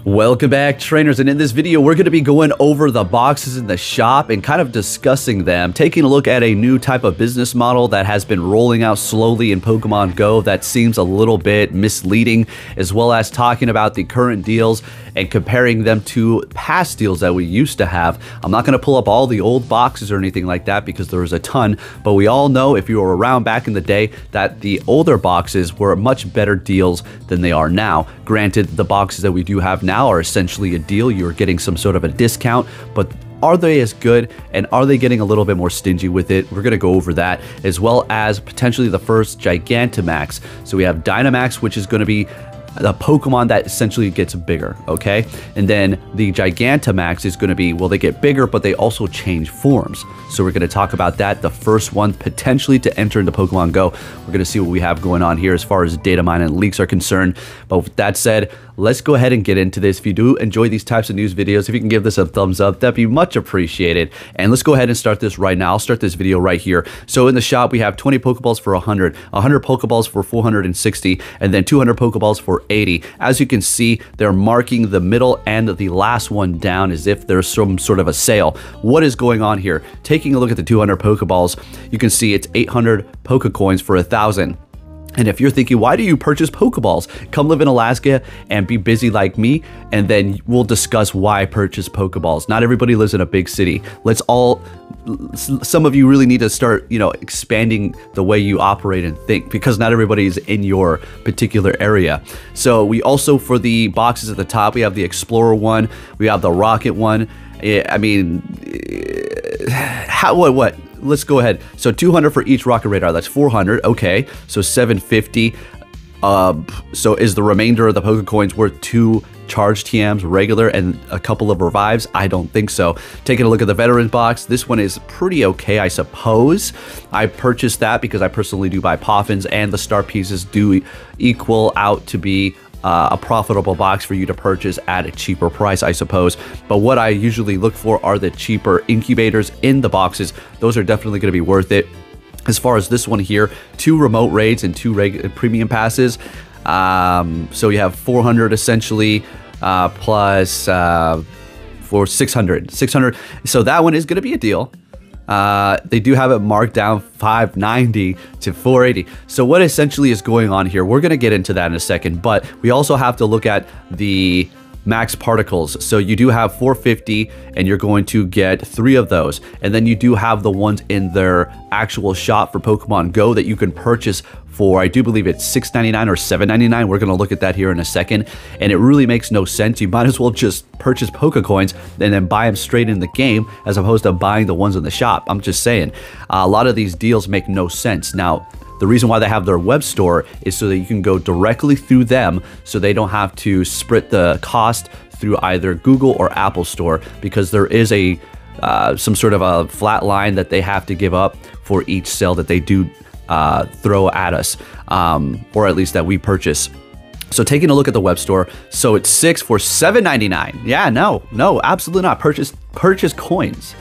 Welcome back, trainers, and in this video we're going to be going over the boxes in the shop and kind of discussing them, taking a look at a new type of business model that has been rolling out slowly in Pokemon Go that seems a little bit misleading, as well as talking about the current deals and comparing them to past deals that we used to have. I'm not going to pull up all the old boxes or anything like that because there was a ton, but we all know, if you were around back in the day, that the older boxes were much better deals than they are now. Granted, the boxes that we do have now are essentially a deal. You're getting some sort of a discount, but are they as good, and are they getting a little bit more stingy with it? We're going to go over that, as well as potentially the first Gigantamax. So we have Dynamax, which is going to be a Pokemon that essentially gets bigger, okay? And then the Gigantamax is going to be, well, they get bigger, but they also change forms. So we're going to talk about that. The first one potentially to enter into Pokemon Go. We're going to see what we have going on here as far as data mine and leaks are concerned. But with that said, let's go ahead and get into this. If you do enjoy these types of news videos, if you can give this a thumbs up, that'd be much appreciated. And let's go ahead and start this right now. I'll start this video right here. So in the shop, we have 20 Pokeballs for 100, 100 Pokeballs for 460, and then 200 Pokeballs for 80. As you can see, they're marking the middle and the last one down as if there's some sort of a sale. What is going on here? Taking a look at the 200 Pokeballs, you can see it's 800 Pokecoins for 1,000. And if you're thinking, why do you purchase Pokeballs? Come live in Alaska and be busy like me, and then we'll discuss why I purchase Pokeballs. Not everybody lives in a big city. Some of you really need to start, expanding the way you operate and think, because not everybody is in your particular area. So we also, for the boxes at the top, we have the Explorer one, we have the Rocket one. I mean, what? Let's go ahead. So 200 for each Rocket Radar. That's 400. Okay, so 750. So is the remainder of the Pokecoins worth 2 charged TMs regular and a couple of revives? I don't think so. Taking a look at the Veterans box, this one is pretty okay, I suppose. I purchased that because I personally do buy Poffins, and the star pieces do equal out to be a profitable box for you to purchase at a cheaper price, I suppose. But what I usually look for are the cheaper incubators in the boxes. Those are definitely going to be worth it. As far as this one here, 2 remote raids and 2 premium passes. So you have 400 essentially, plus for 600. So that one is going to be a deal. They do have it marked down 590 to 480. So what essentially is going on here, we're going to get into that in a second, but we also have to look at the max particles. So you do have 450, and you're going to get 3 of those. And then you do have the ones in their actual shop for Pokemon Go that you can purchase for, I do believe it's $6.99 or $7.99. We're going to look at that here in a second. And it really makes no sense. You might as well just purchase Pokecoins and then buy them straight in the game, as opposed to buying the ones in the shop. I'm just saying, a lot of these deals make no sense. Now, the reason why they have their web store is so that you can go directly through them, so they don't have to split the cost through either Google or Apple Store, because there is a some sort of a flat line that they have to give up for each sale that they do throw at us, or at least that we purchase. So taking a look at the web store, so it's 6 for $7.99. Yeah, no, absolutely not. Purchase coins.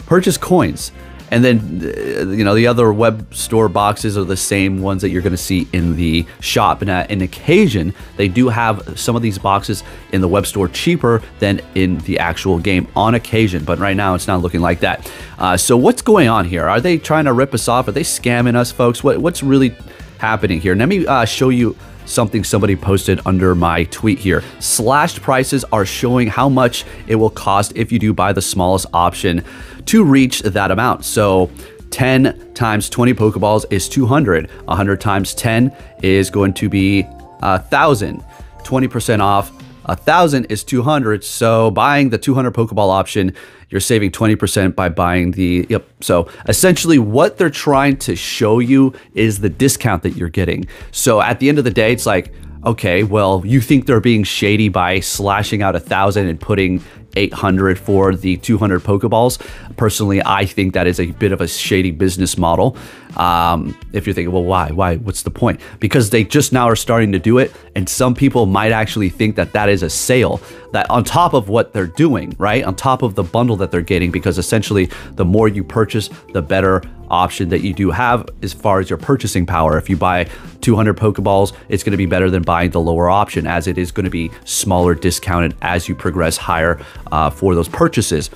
Purchase coins. And then, the other web store boxes are the same ones that you're going to see in the shop. And on occasion, they do have some of these boxes in the web store cheaper than in the actual game on occasion. But right now, it's not looking like that. So what's going on here? Are they trying to rip us off? Are they scamming us, folks? What's really happening here? Let me show you something somebody posted under my tweet here. Slashed prices are showing how much it will cost if you do buy the smallest option to reach that amount. So 10 times 20 Pokeballs is 200. 100 times 10 is going to be 1,000. 20% off 1,000 is 200. So buying the 200 Pokeball option, you're saving 20% by buying the, yep. So essentially what they're trying to show you is the discount that you're getting. So at the end of the day, it's like, okay, well, you think they're being shady by slashing out 1,000 and putting 800 for the 200 Pokeballs. Personally, I think that is a bit of a shady business model. If you're thinking, well, why? What's the point? Because they just now are starting to do it, and some people might actually think that that is a sale, that on top of what they're doing, right? On top of the bundle that they're getting, because essentially the more you purchase, the better option that you do have as far as your purchasing power. If you buy 200 Pokeballs, it's going to be better than buying the lower option, as it is going to be smaller discounted as you progress higher for those purchases.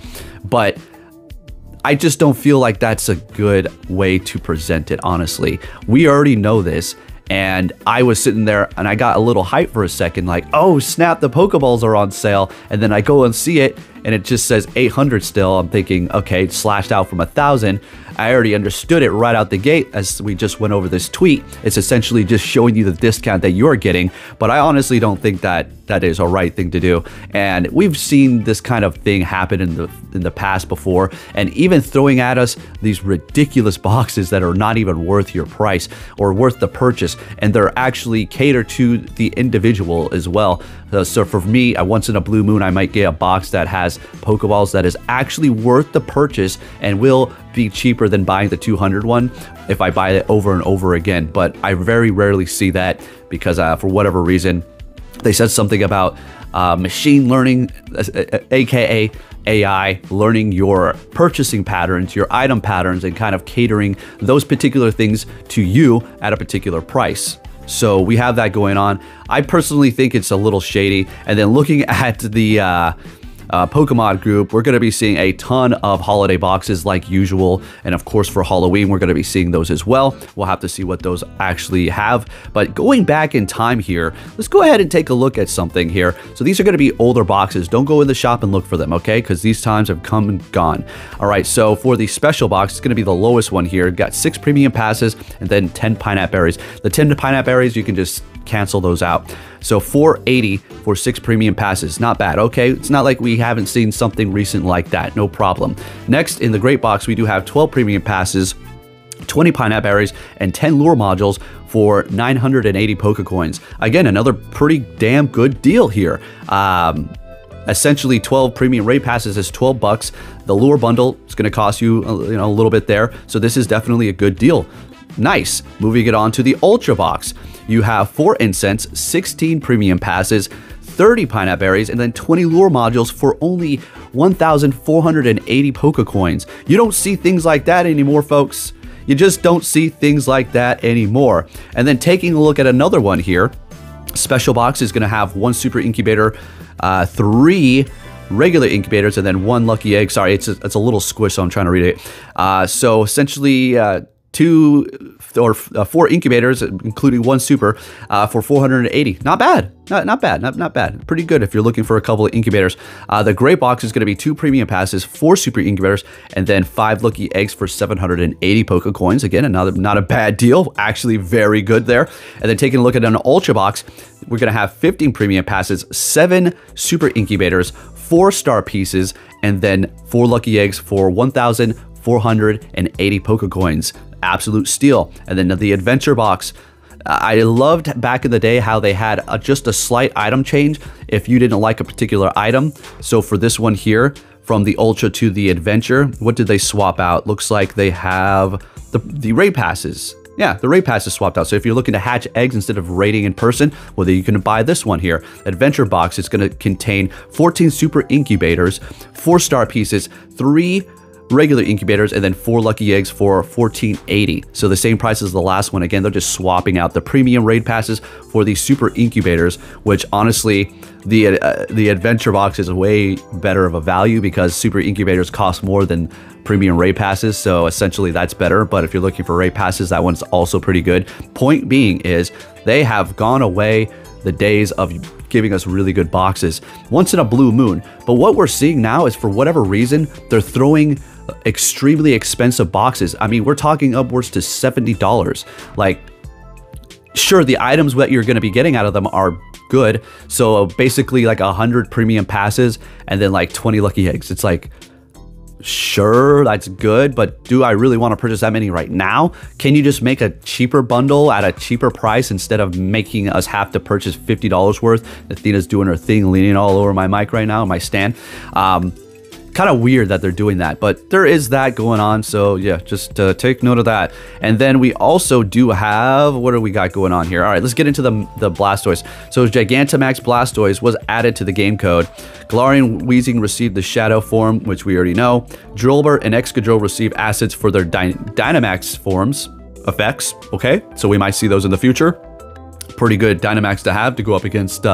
But I just don't feel like that's a good way to present it, honestly. We already know this, and I was sitting there and I got a little hyped for a second, like, oh snap, the Pokeballs are on sale. And then I go and see it and it just says 800 still. I'm thinking, okay, it's slashed out from 1,000. I already understood it right out the gate as we just went over this tweet. It's essentially just showing you the discount that you're getting, but I honestly don't think that that is a right thing to do. And we've seen this kind of thing happen in the past before, and even throwing at us these ridiculous boxes that are not even worth your price or worth the purchase, and they're actually catered to the individual as well. So for me, once in a blue moon, I might get a box that has Pokeballs that is actually worth the purchase and will be cheaper than buying the 200 one if I buy it over and over again. But I very rarely see that because for whatever reason, they said something about machine learning, aka AI, learning your purchasing patterns, your item patterns, and kind of catering those particular things to you at a particular price. So we have that going on. I personally think it's a little shady. And then looking at the Pokemon group, we're going to be seeing a ton of holiday boxes like usual, and of course for Halloween we're going to be seeing those as well. We'll have to see what those actually have. But going back in time here, let's go ahead and take a look at something here. So these are going to be older boxes. Don't go in the shop and look for them, okay? Because these times have come and gone. All right, so for the special box, it's going to be the lowest one here. Got 6 premium passes and then 10 pineapple berries. The 10 pineapple berries, you can just cancel those out. So $480 for 6 premium passes. Not bad, okay? It's not like we haven't seen something recent like that. No problem. Next, in the great box, we do have 12 premium passes, 20 pineapple berries, and 10 lure modules for 980 Pokecoins. Again, another pretty damn good deal here. Essentially 12 premium raid passes is 12 bucks. The lure bundle is going to cost you, a little bit there. So this is definitely a good deal. Nice. Moving it on to the Ultra Box. You have 4 incense, 16 premium passes, 30 pineapple berries, and then 20 lure modules for only 1,480 Pokecoins. You don't see things like that anymore, folks. You just don't see things like that anymore. And then taking a look at another one here, Special Box is going to have 1 super incubator, 3 regular incubators, and then 1 lucky egg. Sorry, it's a little squish, so I'm trying to read it. So essentially 4 incubators, including 1 super, for 480. Not bad. Not bad. Pretty good if you're looking for a couple of incubators. The gray box is going to be 2 premium passes, 4 super incubators, and then 5 lucky eggs for 780 Pokecoins. Again, not a bad deal. Actually, very good there. And then taking a look at an ultra box, we're going to have 15 premium passes, 7 super incubators, 4 star pieces, and then 4 lucky eggs for 1,480 Pokecoins. Absolute steal. And then the adventure box, I loved back in the day how they had just a slight item change if you didn't like a particular item. So for this one here, from the ultra to the adventure, what did they swap out? Looks like they have the raid passes. Yeah, the raid pass is swapped out. So if you're looking to hatch eggs instead of raiding in person, well, then you can buy this one here. Adventure box is going to contain 14 super incubators, 4 star pieces, 3 regular incubators, and then 4 lucky eggs for 1,480. So the same price as the last one. Again, they're just swapping out the premium raid passes for the super incubators, which honestly, the adventure box is way better of a value because super incubators cost more than premium raid passes. So essentially that's better. But if you're looking for raid passes, that one's also pretty good. Point being is they have gone away the days of giving us really good boxes once in a blue moon. But what we're seeing now is, for whatever reason, they're throwing extremely expensive boxes. I mean, we're talking upwards to $70. Like, sure, the items that you're going to be getting out of them are good. So basically like 100 premium passes and then like 20 lucky eggs. It's like, Sure, that's good, but do I really want to purchase that many right now? Can you just make a cheaper bundle at a cheaper price instead of making us have to purchase $50 worth? Athena's doing her thing, leaning all over my mic right now, my stand. Kind of weird that they're doing that, but there is that going on. So yeah, just take note of that. And then we also do have, what do we got going on here? All right, let's get into the Blastoise. So Gigantamax Blastoise was added to the game code. Galarian Weezing received the Shadow form, which we already know. Drillbur and Excadrill received assets for their Dynamax forms effects. Okay, so we might see those in the future. Pretty good Dynamax to have to go up against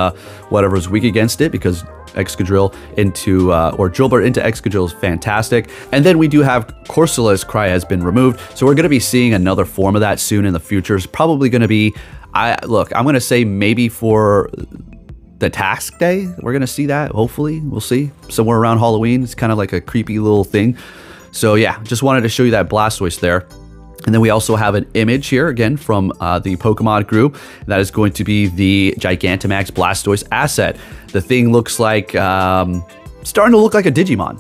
whatever's weak against it, because Excadrill into, or Drillbur into Excadrill is fantastic. And then we do have Corsolas Cry has been removed. So we're going to be seeing another form of that soon in the future. It's probably going to be, look, I'm going to say maybe for the task day, we're going to see that. Hopefully, we'll see. Somewhere around Halloween. It's kind of like a creepy little thing. So yeah, just wanted to show you that Blastoise there. And then we also have an image here, again, from the Pokemon group. That is going to be the Gigantamax Blastoise asset. The thing looks like, starting to look like a Digimon.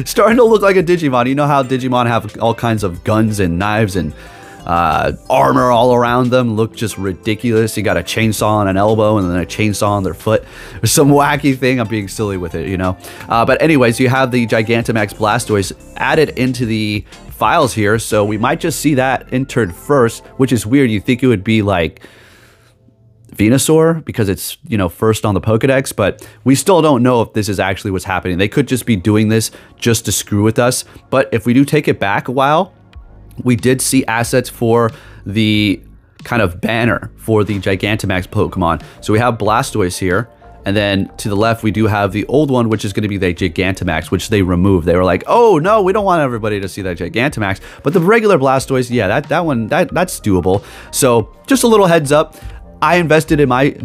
Starting to look like a Digimon. You know how Digimon have all kinds of guns and knives and armor all around them, look just ridiculous. You got a chainsaw on an elbow and then a chainsaw on their foot. Some wacky thing. I'm being silly with it, you know. But anyways, you have the Gigantamax Blastoise added into the files here, so we might just see that entered first, which is weird. You think it would be like Venusaur because it's, you know, first on the Pokedex, but we still don't know if this is actually what's happening. They could just be doing this just to screw with us. But if we do take it back a while, we did see assets for the kind of banner for the Gigantamax Pokemon. So we have Blastoise here, and then to the left we do have the old one, which is going to be the Gigantamax, which they removed. They were like, oh no, we don't want everybody to see that Gigantamax, but the regular Blastoise, yeah, that's doable. So just a little heads up, I invested in my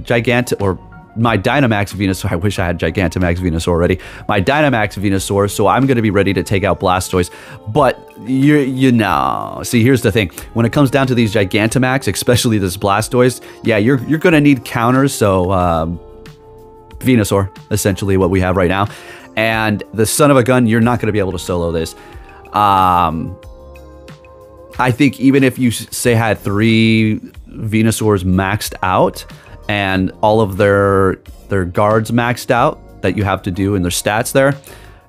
my Dynamax Venusaur. I wish I had Gigantamax Venusaur already. My Dynamax Venusaur, so I'm going to be ready to take out Blastoise. But you know, see, here's the thing. When it comes down to these Gigantamax, especially this Blastoise, yeah, you're going to need counters. So Venusaur, essentially what we have right now. And the son of a gun, you're not going to be able to solo this. I think even if you say had 3 Venusaurs maxed out, and all of their guards maxed out that you have to do in their stats there,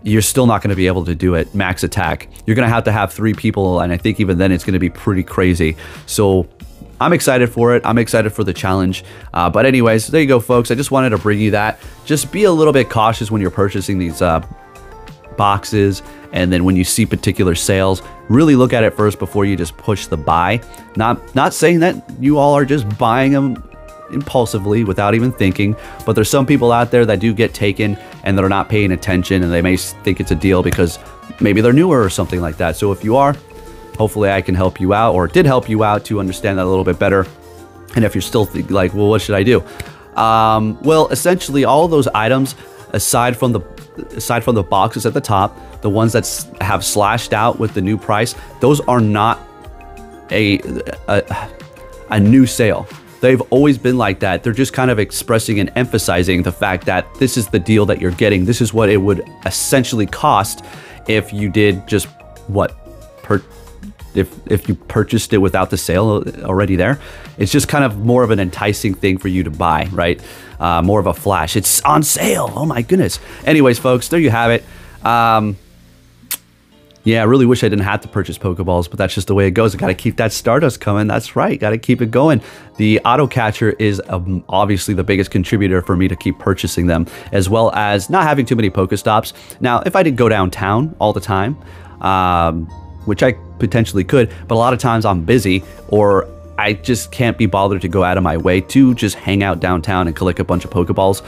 you're still not going to be able to do it max attack. You're going to have 3 people, and I think even then it's going to be pretty crazy. So I'm excited for it. I'm excited for the challenge. But anyways, there you go, folks. I just wanted to bring you that. Just be a little bit cautious when you're purchasing these boxes, and then when you see particular sales, really look at it first before you just push the buy. Not saying that you all are just buying them impulsively without even thinking, but there's some people out there that do get taken and they're not paying attention, and they may think it's a deal because maybe they're newer or something like that. So if you are, hopefully I can help you out, or did help you out to understand that a little bit better. And if you're still like, well, what should I do? Well, essentially all of those items, aside from the boxes at the top, the ones that have slashed out with the new price, those are not a new sale. They've always been like that. They're just kind of expressing and emphasizing the fact that this is the deal that you're getting. This is what it would essentially cost if you did just what? If you purchased it without the sale already there. It's just kind of more of an enticing thing for you to buy, right? More of a flash. It's on sale. Oh my goodness. Anyways, folks, there you have it. Yeah, I really wish I didn't have to purchase Pokeballs, but that's just the way it goes. I got to keep that Stardust coming. That's right. Got to keep it going. The Auto Catcher is obviously the biggest contributor for me to keep purchasing them, as well as not having too many Pokestops. Now, if I did go downtown all the time, which I potentially could, but a lot of times I'm busy, or I just can't be bothered to go out of my way to just hang out downtown and collect a bunch of Pokeballs,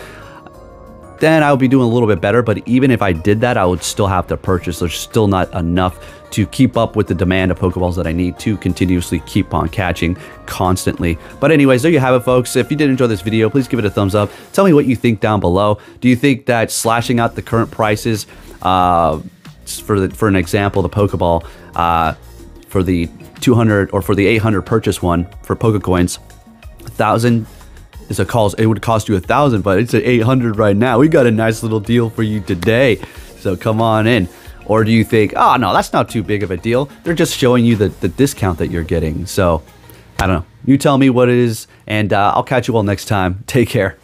then I would be doing a little bit better. But even if I did that, I would still have to purchase. There's still not enough to keep up with the demand of Pokeballs that I need to continuously keep on catching constantly. But anyways, there you have it, folks. If you did enjoy this video, please give it a thumbs up. Tell me what you think down below. Do you think that slashing out the current prices, for an example, the Pokeball, for the 200 or for the 800 purchase one for Pokecoins, 1,000 is a cost. It would cost you 1,000, but it's at 800 right now. We got a nice little deal for you today, so come on in. Or do you think, oh, no, that's not too big of a deal. They're just showing you the discount that you're getting. So, I don't know. You tell me what it is, and I'll catch you all next time. Take care.